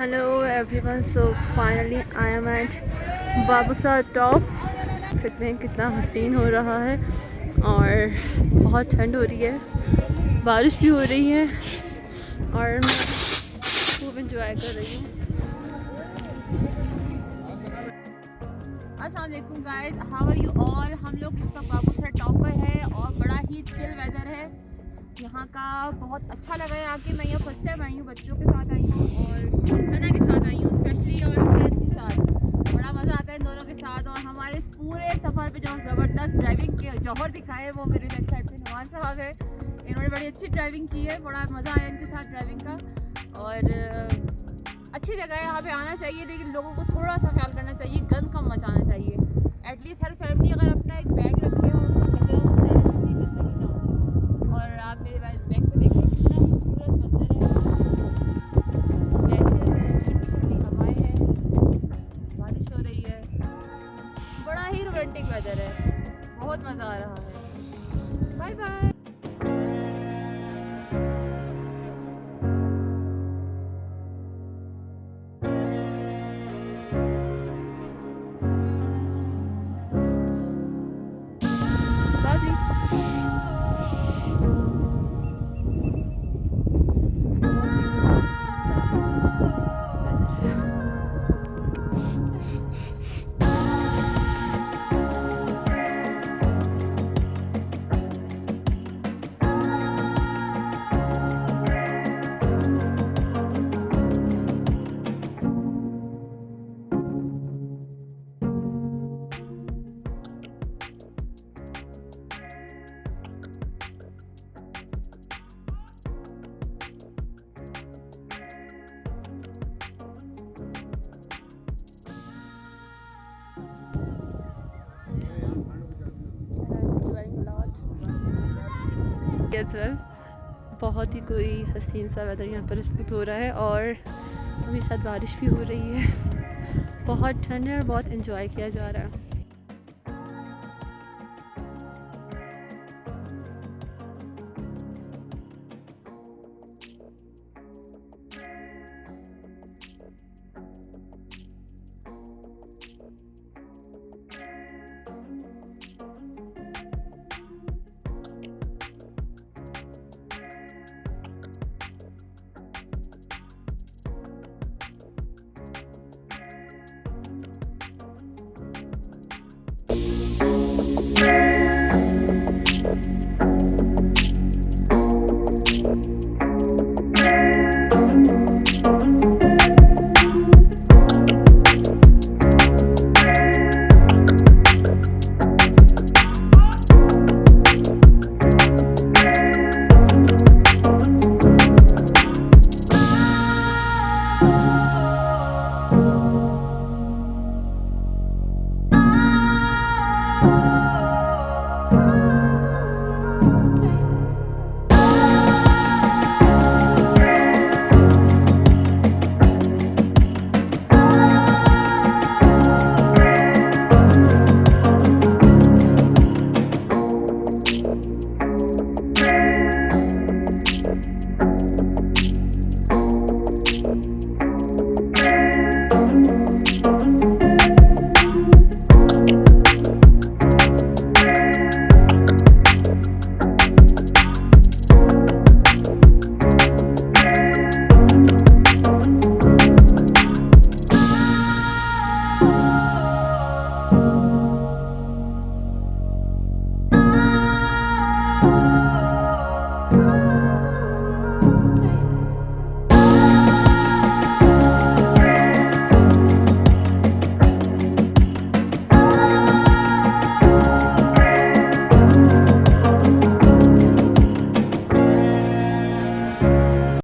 Hello everyone, so finally I am at Babusar top. देख सकते हैं कितना हसीन हो रहा है और बहुत ठंड हो रही है, बारिश भी हो रही है और मैं खूब इंजॉय कर रही हूँ। अस्सलाम वालेकुम guys, how are you all. हम लोग इस वक्त बाबूसार टॉप पर है और बड़ा ही चिल वेदर है यहाँ का। बहुत अच्छा लगा है आके। मैं यहाँ फर्स्ट टाइम आई हूँ, बच्चों के साथ आई हूँ और सना के साथ आई हूँ स्पेशली, और हुसैन के साथ। बड़ा मज़ा आता है इन दोनों के साथ। और हमारे इस पूरे सफ़र पे जो ज़बरदस्त ड्राइविंग के जौहर दिखाए वो मेरे लेफ्ट साइड पे नुमान साहब है। इन्होंने बड़ी अच्छी ड्राइविंग की है, बड़ा मज़ा आया इनके साथ ड्राइविंग का। और अच्छी जगह है, यहाँ पे आना चाहिए, लेकिन लोगों को थोड़ा सा ख्याल करना चाहिए, गंद कम मचाना चाहिए। एटलीस्ट हर फैमिली अगर अपना एक बैग रखे और अपना कचरा उसमें डाले तो इतनी गंदगी ना हो। और आप मेरे बैग पे देखें कितना खूबसूरत मंजर है, ग्लेशियर है, ठंडी ठंडी हवाएं हैं, बारिश हो रही है, बड़ा ही रोमांटिक वेदर है, बहुत मज़ा आ रहा है। Bye bye. as well, बहुत ही कोई हसीन सा वेदर यहाँ पर इस वक्त हो रहा है और अभी साथ बारिश भी हो रही है। बहुत ठंड है और बहुत एंजॉय किया जा रहा है।